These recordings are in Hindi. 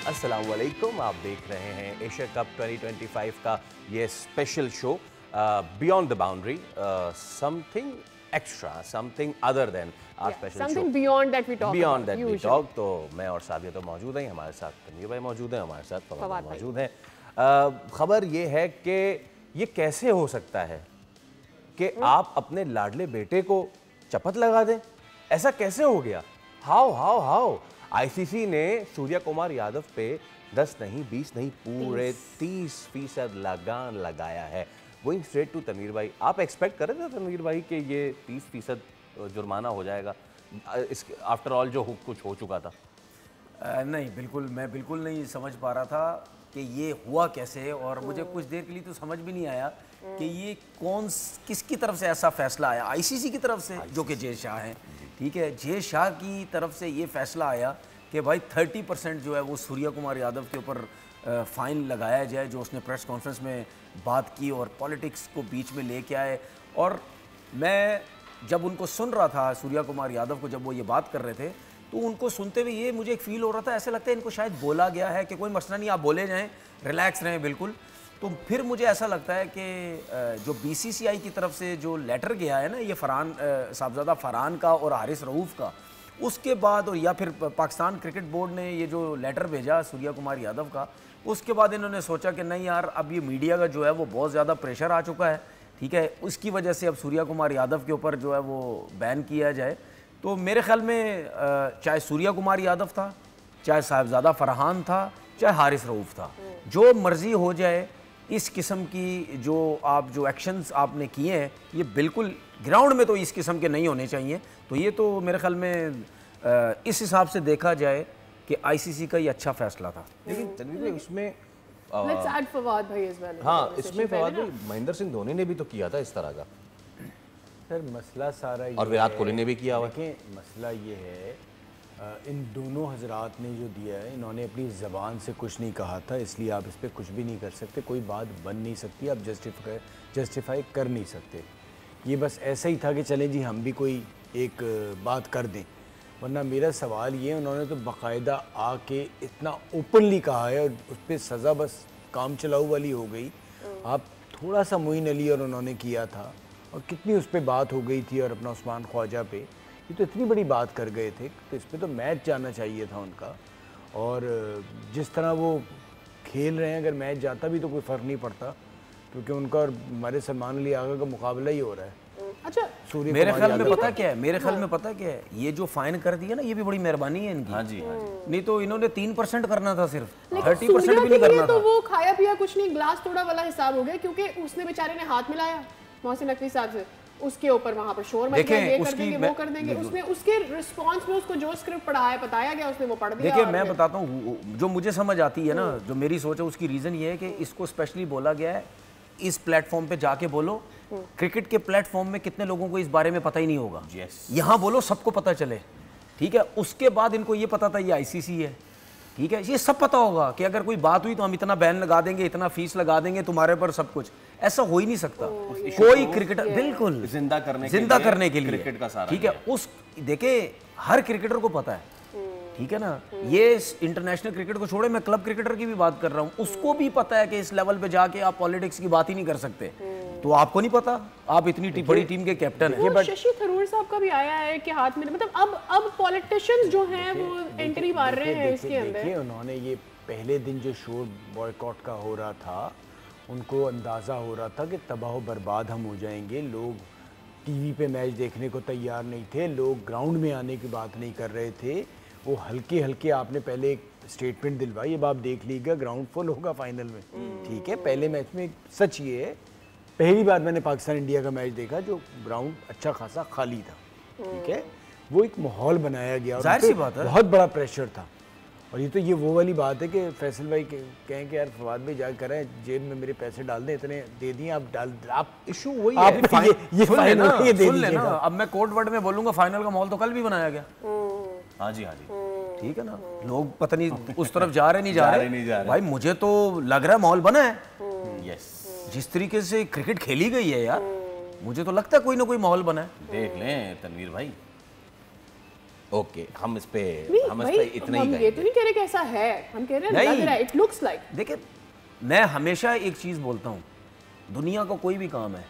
अस्सलाम वालेकुम, आप देख रहे हैं एशिया कप 2025 का ये special show beyond the boundary, something extra, something other than our special show, something beyond that we talk, beyond that we talk. तो मैं और सादिया तो मौजूद हैं, हमारे साथ तनवीर भाई मौजूद हैं, हमारे साथ फवाद मौजूद हैं। खबर ये है कि ये कैसे हो सकता है कि आप अपने लाडले बेटे को चपत लगा दें, ऐसा कैसे हो गया? हाउ आईसीसी ने सूर्या कुमार यादव पे 10 नहीं 20 नहीं पूरे 30% लगान लगाया है। गोइंग स्ट्रेट टू तनवीर भाई, आप एक्सपेक्ट कर रहे थे तनवीर भाई कि ये 30% जुर्माना हो जाएगा इस आफ्टर ऑल जो कुछ हो चुका था? नहीं, मैं बिल्कुल नहीं समझ पा रहा था कि ये हुआ कैसे, और मुझे कुछ देर के लिए तो समझ भी नहीं आया कि ये किसकी तरफ से ऐसा फैसला आया। आईसीसी की तरफ से, जो कि जय शाह हैं, ठीक है, जय शाह की तरफ से ये फैसला आया कि भाई 30% जो है वो सूर्या कुमार यादव के ऊपर फ़ाइन लगाया जाए, जो उसने प्रेस कॉन्फ्रेंस में बात की और पॉलिटिक्स को बीच में लेके आए। और मैं जब उनको सुन रहा था, सूर्या कुमार यादव को, जब वो ये बात कर रहे थे, तो उनको सुनते हुए ये मुझे एक फ़ील हो रहा था, ऐसा लगता है इनको शायद बोला गया है कि कोई मसला नहीं, आप बोले जाएं, रिलैक्स रहें बिल्कुल। तो फिर मुझे ऐसा लगता है कि जो बीसीसीआई की तरफ से जो लेटर गया है ना, ये साहबजादा फरहान का और हारिस रऊफ़ का, उसके बाद, और या फिर पाकिस्तान क्रिकेट बोर्ड ने ये जो लेटर भेजा सूर्या कुमार यादव का, उसके बाद इन्होंने सोचा कि नहीं यार, अब ये मीडिया का जो है वो बहुत ज़्यादा प्रेशर आ चुका है, ठीक है, उसकी वजह से अब सूर्या कुमार यादव के ऊपर जो है वो बैन किया जाए। तो मेरे ख्याल में चाहे सूर्या कुमार यादव था, चाहे साहबजादा फरहान था, चाहे हारिस रऊफ़ था, जो मर्ज़ी हो जाए, इस किस्म की जो एक्शंस आपने किए हैं, ये बिल्कुल ग्राउंड में तो इस किस्म के नहीं होने चाहिए। तो ये तो मेरे ख्याल में इस हिसाब से देखा जाए कि आईसीसी का ये अच्छा फैसला था। लेकिन तनवीर भाई उसमें लेट्स ऐड फवाद भाई इस बारे में। हाँ, इसमें फवाद भाई महेंद्र सिंह धोनी ने भी तो किया था इस तरह का सर। मसला सारा ये, और विराट कोहली ने भी किया हुआ। देखिए, मसला ये है, इन दोनों हजरात ने जो दिया है, इन्होंने अपनी ज़बान से कुछ नहीं कहा था, इसलिए आप इस पर कुछ भी नहीं कर सकते, कोई बात बन नहीं सकती, आप जस्टिफाई कर नहीं सकते। ये बस ऐसा ही था कि चलें जी हम भी कोई एक बात कर दें, वरना मेरा सवाल ये, उन्होंने तो बाकायदा आके इतना ओपनली कहा है और उस पर सज़ा बस काम चलाऊ वाली हो गई। आप थोड़ा सा मोइन अली और उन्होंने किया था, और कितनी उस पर बात हो गई थी, और अपना उस्मान ख्वाजा पे, ये तो इतनी बड़ी बात कर गए थे, तो इस पर तो मैच जाना चाहिए था उनका। और जिस तरह वो खेल रहे हैं, अगर मैच जाता भी तो कोई फ़र्क नहीं पड़ता, क्योंकि उनका और हमारे सलमान अली आगा का मुकाबला ही हो रहा है। अच्छा, मेरे ख्याल में पता क्या है, ये जो फाइन कर दिया ना, ये भी बड़ी मेहरबानी है इनकी। हाँ जी। नहीं तो इन्होंने 3% करना था, सिर्फ 30% भी नहीं करना तो था। वो खाया पिया कुछ नहीं, ग्लास तोड़ा वाला हिसाब हो गया, क्योंकि उसने बेचारे ने हाथ मिलाया मोहसिन नकवी साहब से, उसके ऊपर वहां पर शोर मच गया, ये कर देंगे, वो कर देंगे। उसने उसके रिस्पांस में उसको जो स्क्रिप्ट पढ़ाया बताया गया, उसने वो पढ़ दिया। देखिए, मैं बताता हूँ, जो मुझे समझ आती है ना, जो मेरी सोच है, उसकी रीज़न ये है कि इसको स्पेशली बोला गया है, इस प्लेटफॉर्म पे जाके बोलो। क्रिकेट के प्लेटफॉर्म में कितने लोगों को इस बारे में पता ही नहीं होगा। यहाँ बोलो, सबको पता चले, ठीक है। उसके बाद इनको ये पता था ये आईसीसी है, ठीक है, ये सब पता होगा कि अगर कोई बात हुई तो हम इतना बैन लगा देंगे, इतना फीस लगा देंगे तुम्हारे पर, सब कुछ। ऐसा हो ही नहीं सकता। कोई क्रिकेटर बिल्कुल जिंदा करने के लिए क्रिकेट का सारा, ठीक है। उस देखे, हर क्रिकेटर को पता है, ठीक है ना। ये इंटरनेशनल क्रिकेट को छोड़े, मैं क्लब क्रिकेटर की भी बात कर रहा हूँ, उसको भी पता है कि इस लेवल पे जाके आप पॉलिटिक्स की बात ही नहीं कर सकते। तो आपको नहीं पता, आप इतनी बड़ी टीम के कैप्टन हैं। शशि थरूर साहब का भी आया है कि हाथ में, मतलब अब पॉलिटिशियंस जो हैं वो एंट्री मार रहे हैं इसके अंदर। देखिए, उन्होंने ये पहले दिन जो शोर बॉयकॉट का हो रहा था, उनको अंदाज़ा हो रहा था कि तबाह बर्बाद हम हो जाएंगे, लोग टीवी पे मैच देखने को तैयार नहीं थे, लोग ग्राउंड में आने की बात नहीं कर रहे थे। वो हल्के हल्के आपने पहले एक स्टेटमेंट दिलवाई, अब आप देख लीजिएगा ग्राउंड फुल होगा फाइनल में, ठीक है। पहले मैच में सच ये है, पहली बार मैंने पाकिस्तान इंडिया का मैच देखा जो ग्राउंड अच्छा खासा खाली था, ठीक है। वो एक माहौल बनाया गया, जाहिर सी बात है, बहुत बड़ा प्रेशर था। और ये वो वाली बात है कि फैसल भाई कहें कि यार फवाद भाई जा करें, जेब में मेरे पैसे डाल दें, इतने दे दिए, आप इशू वही है, ये फाइनल ये दे दीजिएगा। अब मैं कोड वर्ड में बोलूंगा, फाइनल का माहौल तो कल भी बनाया गया। हाँ जी, ठीक है ना। लोग पता नहीं उस तरफ जा रहे नहीं जा रहे, भाई मुझे तो लग रहा है माहौल बना है। यस, जिस तरीके से क्रिकेट खेली गई है यार, मुझे तो लगता है कोई ना कोई माहौल बना है। देख लें तनवीर भाई, ओके, हम इस पे इतना हम ही ये तो नहीं कह रहे कि ऐसा है, हम कह रहे हैं लग रहा है, इट लुक्स लाइक। देखिए मैं हमेशा एक चीज बोलता हूँ, दुनिया का कोई भी काम है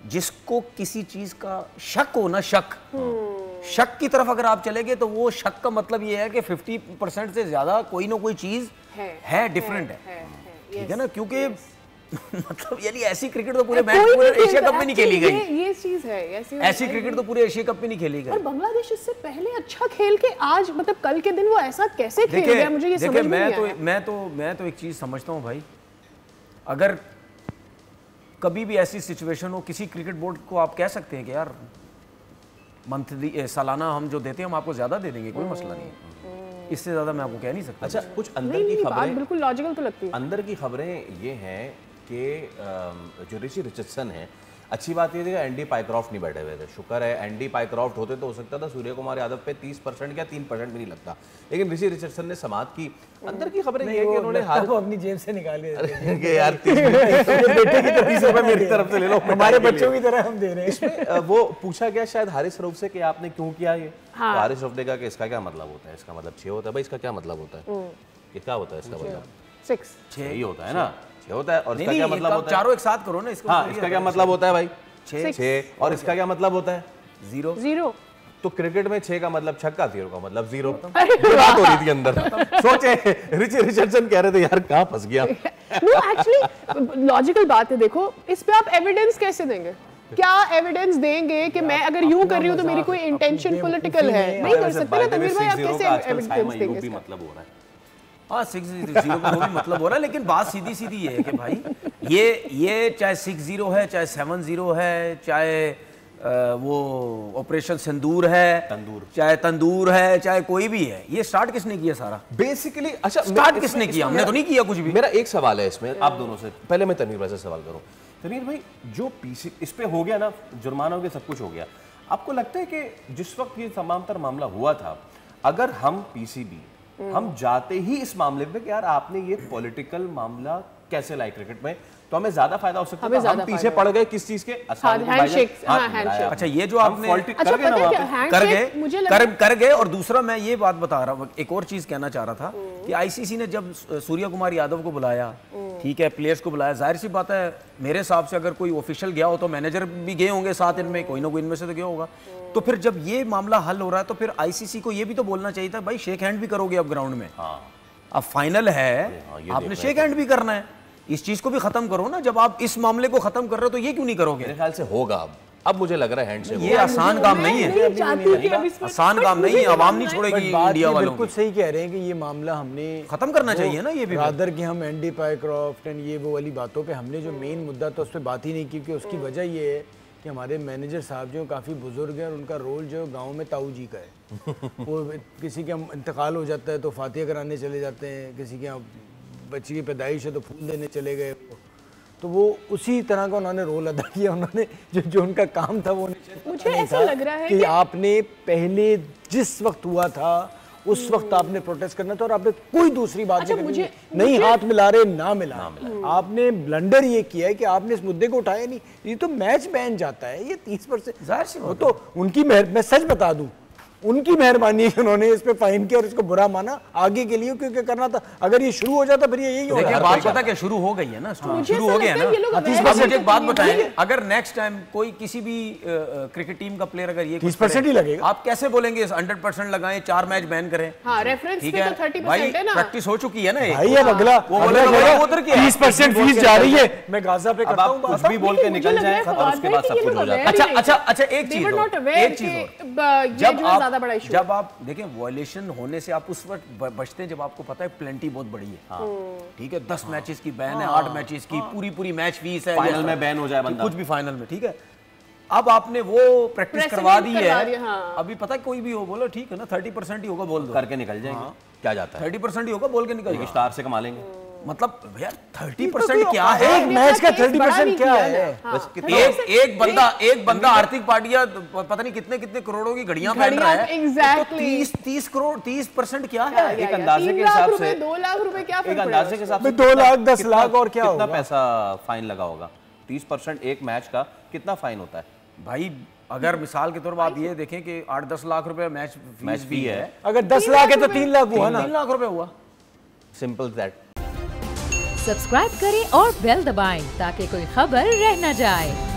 जिसको किसी चीज का शक हो ना, शक की तरफ अगर आप चले गए तो वो शक का मतलब ये है कि 50% से ज्यादा कोई ना कोई चीज है डिफरेंट है, ठीक है ना, क्योंकि मतलब यानी ऐसी क्रिकेट तो पूरे एशिया कप में नहीं खेली गई, ये चीज है, ऐसी क्रिकेट तो पूरे एशिया कप में नहीं खेली गई। और बांग्लादेश इससे पहले अच्छा खेल के आज मतलब कल के दिन वो ऐसा कैसे खेल गया, मुझे ये समझ में नहीं आया। मैं तो एक चीज समझता हूँ भाई, अगर कभी भी ऐसी सिचुएशन हो, किसी क्रिकेट बोर्ड को आप कह सकते हैं कि यार मंथली सालाना हम जो देते हैं हम आपको ज्यादा दे देंगे, कोई मसला नहीं है, इससे ज्यादा मैं आपको कह नहीं सकता। अच्छा, कुछ अंदर की खबरें बिल्कुल लॉजिकल तो लगती है। अंदर की खबरें ये हैं कि जो ऋषि रिचर्डसन है, अच्छी बात ये थी कि एंडी पाइक्रॉफ्ट नहीं बैठे हुए थे, शुक्र है एंडी पाइक्रॉफ्ट होते तो हो सकता था सूर्य कुमार यादव पे 30% या 3% भी नहीं लगता, लेकिन ऋषि रिचर्डसन ने समाप्त की। अंदर की खबरें ये है कि उन्होंने हाल अपनी जेब से निकाले यार 30 रुपए मेरी तरफ से ले लो, हमारे बच्चों की तरह हम दे रहे हैं। इसमें वो पूछा गया शायद हारिस रऊफ से कि आपने क्यों किया ये, तो हारिस रऊफ ने कहा कि इसका क्या मतलब होता है, इसका मतलब 6 होता है। भाई इसका क्या मतलब होता है, ये क्या होता है इसका मतलब? 6 ही होता है ना, 6 होता है। और इसका क्या मतलब होता है? चारों एक साथ करो ना इसको। हाँ, इसका क्या मतलब होता है भाई? 6। और इसका क्या मतलब होता है? 0। तो क्रिकेट में 6 का मतलब छक्का, 0 का मतलब 0। बात हो रही थी अंदर। सोचे रिची रिचर्डसन कह रहे थे यार कहाँ फंस गया। नो एक्चुअली लॉजिकल बात है, देखो इस पे आप एविडेंस कैसे देंगे, क्या एविडेंस देंगे कि मैं अगर यूं कर रही हूं तो मेरी कोई इंटेंशन पॉलिटिकल है? नहीं कर सकते ना तनवीर भाई, आप कैसे एविडेंस देंगे इसका? मतलब हो रहा है हाँ 6-0 का वो भी मतलब हो रहा है, लेकिन बात सीधी सीधी ये है कि भाई ये चाहे 6-0 है, चाहे 7-0 है, चाहे वो ऑपरेशन सिंदूर है, चाहे तंदूर है, चाहे कोई भी है, ये स्टार्ट किसने किया सारा बेसिकली? अच्छा, स्टार्ट किसने किया? हमने तो नहीं किया कुछ भी। मेरा एक सवाल है इसमें आप दोनों से, पहले मैं तनवीर भाई से सवाल करूं। तनवीर भाई, जो पीसी इस पे हो गया ना, जुर्माना हो गया, सब कुछ हो गया, आपको लगता है कि जिस वक्त ये तमामतर मामला हुआ था, अगर हम पीसीबी हम जाते ही इस मामले पे कि यार आपने ये पॉलिटिकल मामला कैसे लाया क्रिकेट में, तो हमें ज्यादा फायदा हो सकता है। हम पीछे पड़ गए किस चीज के? अच्छा, ये जो आपने कर गए। और दूसरा मैं ये बात बता रहा हूँ, एक और चीज कहना चाह रहा था कि आईसीसी ने जब सूर्य कुमार यादव को बुलाया, ठीक है, प्लेयर्स को बुलाया, जाहिर सी बात है मेरे हिसाब से अगर कोई ऑफिशियल गया हो तो मैनेजर भी गए होंगे साथ, इनमें कोई ना कोई इनमें से तो गया होगा। तो फिर जब ये मामला हल हो रहा है तो फिर आईसीसी को ये भी तो बोलना चाहिए था, भाई शेक हैंड भी करोगे अब ग्राउंड में, अब फाइनल है, आपने शेक हैंड भी करना है, इस चीज को भी खत्म करो ना। जब आप इस मामले को खत्म कर रहे हो तो ये क्यों नहीं करोगे? मेरे ख्याल से होगा अब मुझे लग रहा है हैंड से। ये आसान काम नहीं है, आसान काम नहीं है, आवाम नहीं छोड़ेगी इंडिया वालों। बिल्कुल सही कह रहे हैं कि ये मामला हमने खत्म करना चाहिए ना। ये भी रादर कि हम एंडी पाइक्रॉफ्ट एंड ये वो वाली बातों पे हमने जो मेन मुद्दा था उस पर बात ही नहीं की, क्योंकि उसकी वजह ये है कि हमारे मैनेजर साहब जो काफ़ी बुजुर्ग हैं और उनका रोल जो गांव में ताऊ जी का है। वो किसी के इंतकाल हो जाता है तो फातिहा कराने चले जाते हैं, किसी के बच्ची की पैदाइश है तो फूल देने चले गए, तो वो उसी तरह का उन्होंने रोल अदा किया। उन्होंने जो उनका काम था वो मुझे ऐसा लग रहा है कि आपने पहले जिस वक्त हुआ था उस वक्त आपने प्रोटेस्ट करना था और आपने कोई दूसरी बात नहीं हाथ मिला रहे ना मिला। आपने ब्लंडर ये किया है कि आपने इस मुद्दे को उठाया नहीं। ये तो मैच बैन जाता है, ये 30% जाहिर सी वो तो उनकी मैं सच बता दूं, उनकी मेहरबानी है कि उन्होंने इस पे फाइन किया और इसको बुरा माना आगे के लिए, क्योंकि करना था। अगर ये शुरू हो जाता फिर ये यही होगा। बात पता क्या शुरू हो गई है ना, शुरू हो गया ना। अब मुझे एक बात बताएं, अगर नेक्स्ट टाइम कोई किसी भी क्रिकेट टीम का प्लेयर अगर ये 30% ही लगेगा, आप कैसे बोलेंगे 100% लगाएं, 4 मैच बैन करें? ठीक है भाई, प्रैक्टिस हो चुकी है ना भाई। अब अगला 30% फीस जा रही है, मैं गाजा पे करता हूं, कुछ भी बोल के निकल जाए और उसके बाद सब कुछ हो जाता है। अच्छा एक चीज जब आप देखें वायलेशन होने से आप उस वक्त बचते हैं जब आपको पता है प्लेंटी बहुत बड़ी है, ठीक है, 10 मैचेस की बैन है, 8 मैचेस की पूरी मैच फीस है, फाइनल में बैन हो जाए बंदा, कुछ भी फाइनल में, ठीक है। अब आपने वो प्रैक्टिस करवा दी है, अभी पता है कोई भी हो बोलो ठीक है ना 30% ही होगा, बोल दो करके निकल जाएंगे, क्या जाता है 30% ही होगा, बोल के निकल स्टार से कमा लेंगे। मतलब यार 30% क्या है? एक मैच का 30% क्या है? एक बंदा आर्थिक पार्टियां पता नहीं कितने करोड़ों की घड़ियां पहन रहा है, एग्जैक्टली 30 करोड़ 30% क्या है? एक अंदाजे के हिसाब से 2 लाख रुपए क्या एक अंदाजे के हिसाब से 2 लाख 10 लाख और क्या कितना पैसा फाइन लगा होगा? 30% एक मैच का कितना फाइन होता है भाई? अगर मिसाल के तौर पर आप ये देखें कि 8-10 लाख रुपए मैच फीस भी है, अगर 10 लाख है तो 3 लाख हुआ ना, 3 लाख रुपए हुआ। Simple that. सब्सक्राइब करें और बेल दबाएं ताकि कोई खबर रह न जाए।